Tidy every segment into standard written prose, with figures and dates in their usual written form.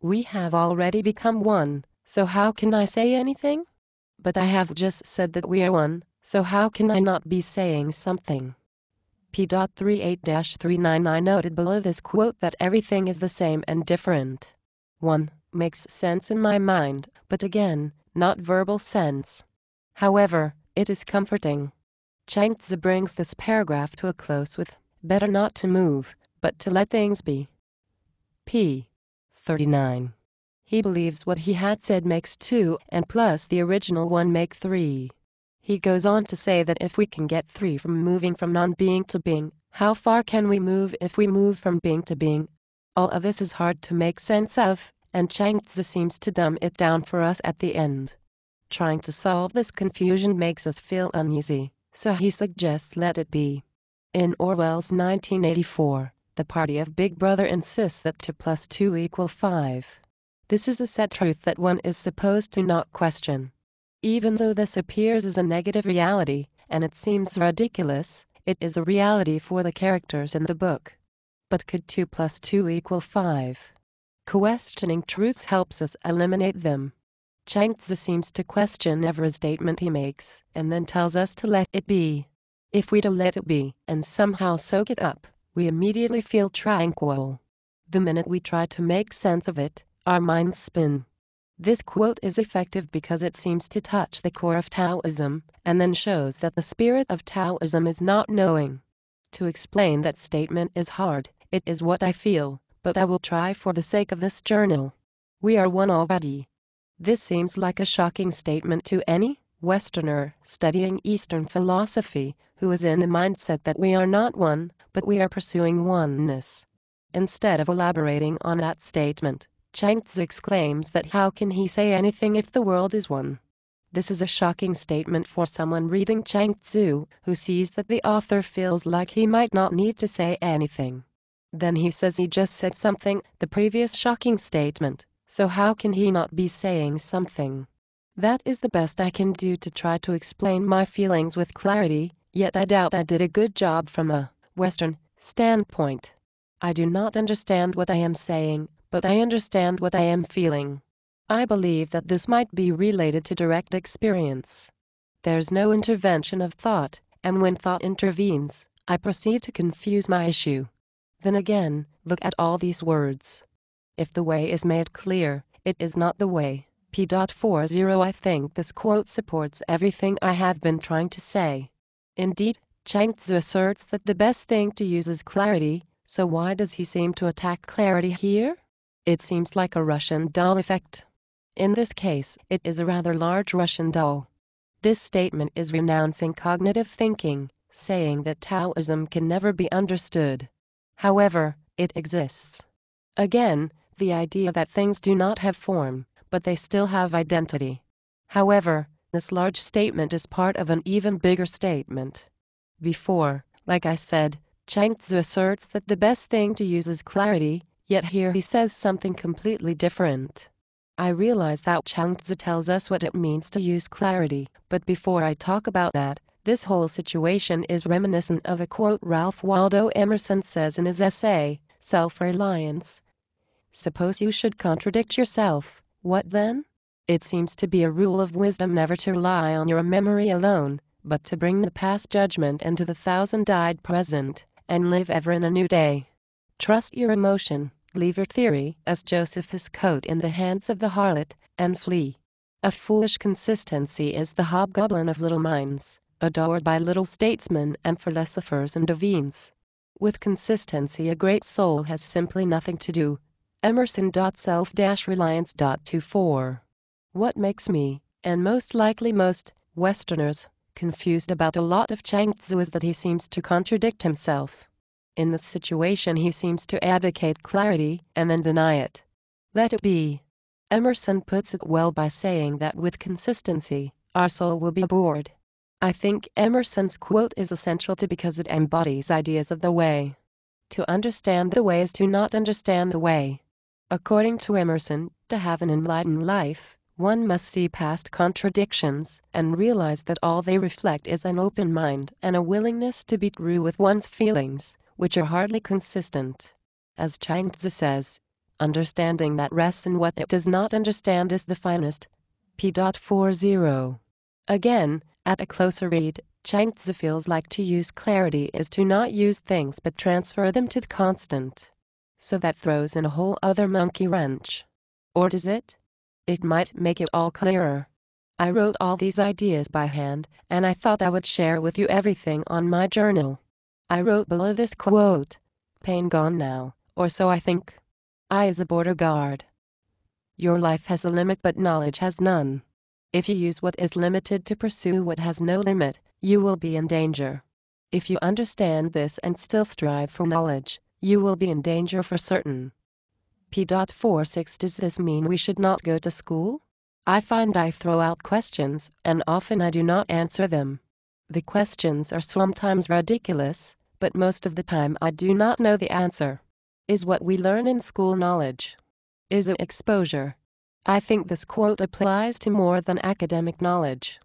We have already become one, so how can I say anything? But I have just said that we are one, so how can I not be saying something? P.38-39 I noted below this quote that everything is the same and different. 1. Makes sense in my mind, but again, not verbal sense. However, it is comforting. Chuang Tzu brings this paragraph to a close with, better not to move, but to let things be. P. 39. He believes what he had said makes 2 and plus the original 1 make 3. He goes on to say that if we can get 3 from moving from non-being to being, how far can we move if we move from being to being? All of this is hard to make sense of, and Chuang Tzu seems to dumb it down for us at the end. Trying to solve this confusion makes us feel uneasy, so he suggests let it be. In Orwell's 1984, the party of Big Brother insists that 2 plus 2 equal 5. This is a set truth that one is supposed to not question. Even though this appears as a negative reality, and it seems ridiculous, it is a reality for the characters in the book. But could 2 plus 2 equal 5? Questioning truths helps us eliminate them. Chuang Tzu seems to question every statement he makes, and then tells us to let it be. If we do let it be, and somehow soak it up, we immediately feel tranquil. The minute we try to make sense of it, our minds spin. This quote is effective because it seems to touch the core of Taoism, and then shows that the spirit of Taoism is not knowing. To explain that statement is hard, it is what I feel, but I will try for the sake of this journal. We are one already. This seems like a shocking statement to any Westerner studying Eastern philosophy who is in the mindset that we are not one, but we are pursuing oneness. Instead of elaborating on that statement, Chuang Tzu exclaims that how can he say anything if the world is one? This is a shocking statement for someone reading Chuang Tzu who sees that the author feels like he might not need to say anything. Then he says he just said something, the previous shocking statement, so how can he not be saying something? That is the best I can do to try to explain my feelings with clarity, yet I doubt I did a good job from a Western standpoint. I do not understand what I am saying, but I understand what I am feeling. I believe that this might be related to direct experience. There's no intervention of thought, and when thought intervenes, I proceed to confuse my issue. Then again, look at all these words. If the way is made clear, it is not the way. P.40 I think this quote supports everything I have been trying to say. Indeed, Chuang Tzu asserts that the best thing to use is clarity, so why does he seem to attack clarity here? It seems like a Russian doll effect. In this case, it is a rather large Russian doll. This statement is renouncing cognitive thinking, saying that Taoism can never be understood. However, it exists. Again, the idea that things do not have form, but they still have identity. However, this large statement is part of an even bigger statement. Before, like I said, Chuang Tzu asserts that the best thing to use is clarity, yet here he says something completely different. I realize that Chuang Tzu tells us what it means to use clarity, but before I talk about that, this whole situation is reminiscent of a quote Ralph Waldo Emerson says in his essay, Self-Reliance. Suppose you should contradict yourself, what then? It seems to be a rule of wisdom never to rely on your memory alone, but to bring the past judgment into the thousand-eyed present, and live ever in a new day. Trust your emotion, leave your theory as Josephus' coat in the hands of the harlot, and flee. A foolish consistency is the hobgoblin of little minds, adored by little statesmen and philosophers and divines. With consistency a great soul has simply nothing to do. Emerson.self-reliance.24. What makes me, and most likely most, Westerners, confused about a lot of Chuang Tzu is that he seems to contradict himself. In this situation he seems to advocate clarity and then deny it. Let it be. Emerson puts it well by saying that with consistency, our soul will be bored. I think Emerson's quote is essential because it embodies ideas of the way. To understand the way is to not understand the way. According to Emerson, to have an enlightened life, one must see past contradictions and realize that all they reflect is an open mind and a willingness to be true with one's feelings, which are hardly consistent. As Chuang Tzu says, Understanding that rests in what it does not understand is the finest. P.40. Again, at a closer read, Chuang Tzu feels like to use clarity is to not use things but transfer them to the constant. So that throws in a whole other monkey wrench. Or does it? It might make it all clearer. I wrote all these ideas by hand, and I thought I would share with you everything on my journal. I wrote below this quote, "Pain gone now, or so I think. I is a border guard. Your life has a limit but knowledge has none. If you use what is limited to pursue what has no limit, you will be in danger. If you understand this and still strive for knowledge, you will be in danger for certain." P.46. Does this mean we should not go to school? I find I throw out questions, and often I do not answer them. The questions are sometimes ridiculous, but most of the time I do not know the answer. Is what we learn in school knowledge? Is it exposure? I think this quote applies to more than academic knowledge.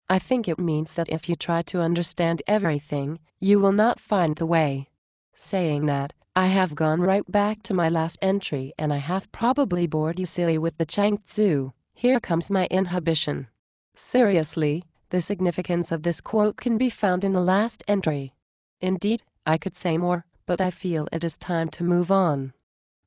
I think it means that if you try to understand everything, you will not find the way. Saying that, I have gone right back to my last entry and I have probably bored you silly with the Chuang Tzu. Here comes my inhibition. Seriously, the significance of this quote can be found in the last entry. Indeed, I could say more, but I feel it is time to move on.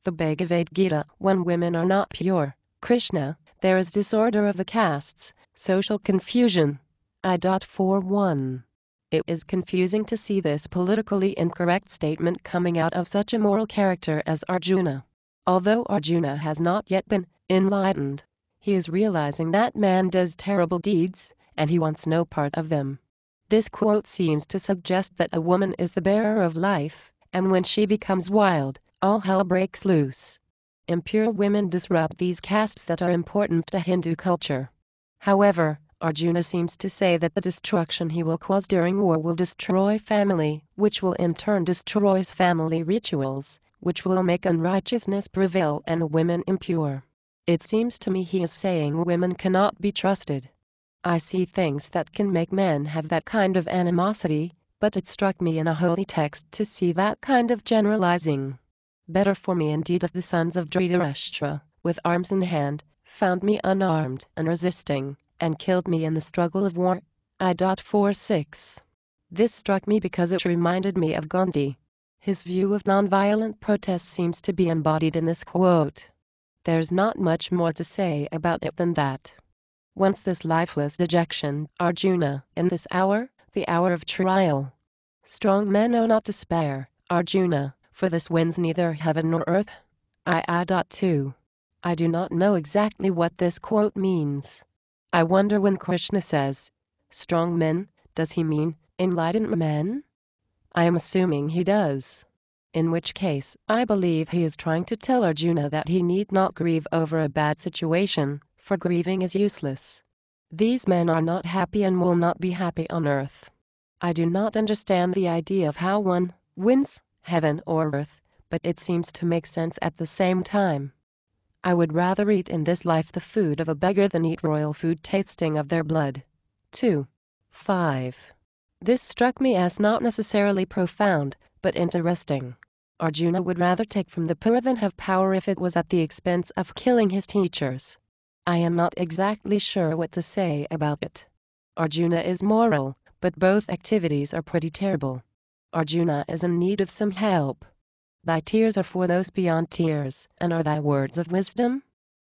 The Bhagavad Gita, when women are not pure, Krishna, there is disorder of the castes, social confusion. I.41. It is confusing to see this politically incorrect statement coming out of such a moral character as Arjuna. Although Arjuna has not yet been enlightened, he is realizing that man does terrible deeds, and he wants no part of them. This quote seems to suggest that a woman is the bearer of life, and when she becomes wild, all hell breaks loose. Impure women disrupt these castes that are important to Hindu culture. However, Arjuna seems to say that the destruction he will cause during war will destroy family, which will in turn destroys family rituals, which will make unrighteousness prevail and women impure. It seems to me he is saying women cannot be trusted. I see things that can make men have that kind of animosity, but it struck me in a holy text to see that kind of generalizing. Better for me indeed if the sons of Dhritarashtra, with arms in hand, found me unarmed and resisting, and killed me in the struggle of war. I.46. This struck me because it reminded me of Gandhi. His view of nonviolent protest seems to be embodied in this quote. There's not much more to say about it than that. Once this lifeless dejection, Arjuna, in this hour, the hour of trial. Strong men know not despair, Arjuna, for this wins neither heaven nor earth. II.2. I do not know exactly what this quote means. I wonder when Krishna says, strong men, does he mean enlightened men? I am assuming he does. In which case, I believe he is trying to tell Arjuna that he need not grieve over a bad situation, for grieving is useless. These men are not happy and will not be happy on earth. I do not understand the idea of how one wins heaven or earth, but it seems to make sense at the same time. I would rather eat in this life the food of a beggar than eat royal food tasting of their blood. 2. 5. This struck me as not necessarily profound, but interesting. Arjuna would rather take from the poor than have power if it was at the expense of killing his teachers. I am not exactly sure what to say about it. Arjuna is moral, but both activities are pretty terrible. Arjuna is in need of some help. Thy tears are for those beyond tears, and are thy words of wisdom?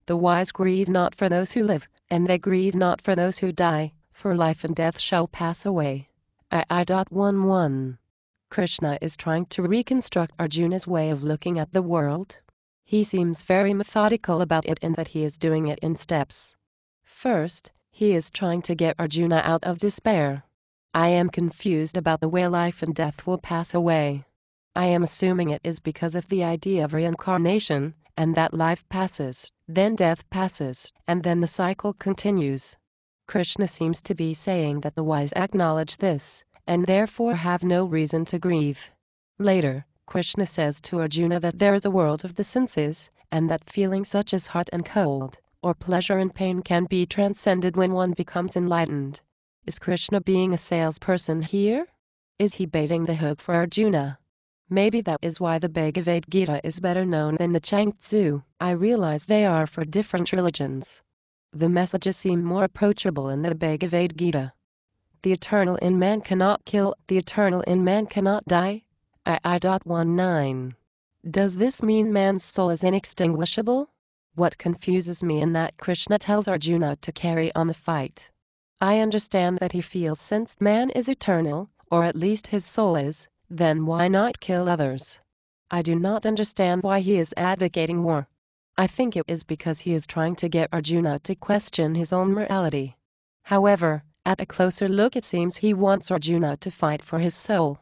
The wise grieve not for those who live, and they grieve not for those who die, for life and death shall pass away. II.11. Krishna is trying to reconstruct Arjuna's way of looking at the world. He seems very methodical about it in that he is doing it in steps. First, he is trying to get Arjuna out of despair. I am confused about the way life and death will pass away. I am assuming it is because of the idea of reincarnation, and that life passes, then death passes, and then the cycle continues. Krishna seems to be saying that the wise acknowledge this, and therefore have no reason to grieve. Later, Krishna says to Arjuna that there is a world of the senses, and that feelings such as hot and cold, or pleasure and pain can be transcended when one becomes enlightened. Is Krishna being a salesperson here? Is he baiting the hook for Arjuna? Maybe that is why the Bhagavad Gita is better known than the Chuang Tzu. I realize they are for different religions. The messages seem more approachable in the Bhagavad Gita. The eternal in man cannot kill, the eternal in man cannot die. II.19. Does this mean man's soul is inextinguishable? What confuses me in that Krishna tells Arjuna to carry on the fight. I understand that he feels since man is eternal, or at least his soul is, then why not kill others? I do not understand why he is advocating war. I think it is because he is trying to get Arjuna to question his own morality. However, at a closer look it seems he wants Arjuna to fight for his soul.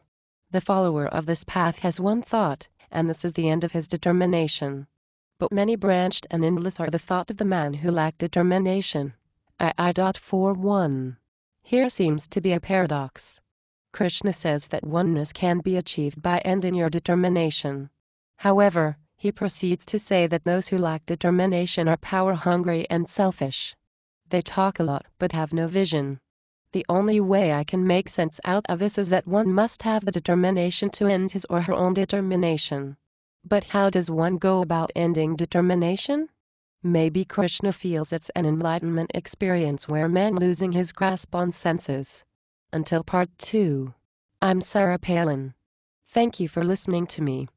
The follower of this path has one thought, and this is the end of his determination. But many branched and endless are the thought of the man who lacked determination. II.41. Here seems to be a paradox. Krishna says that oneness can be achieved by ending your determination. However, he proceeds to say that those who lack determination are power-hungry and selfish. They talk a lot but have no vision. The only way I can make sense out of this is that one must have the determination to end his or her own determination. But how does one go about ending determination? Maybe Krishna feels it's an enlightenment experience where man losing his grasp on senses. Until part 2. I'm Sarah Palin. Thank you for listening to me.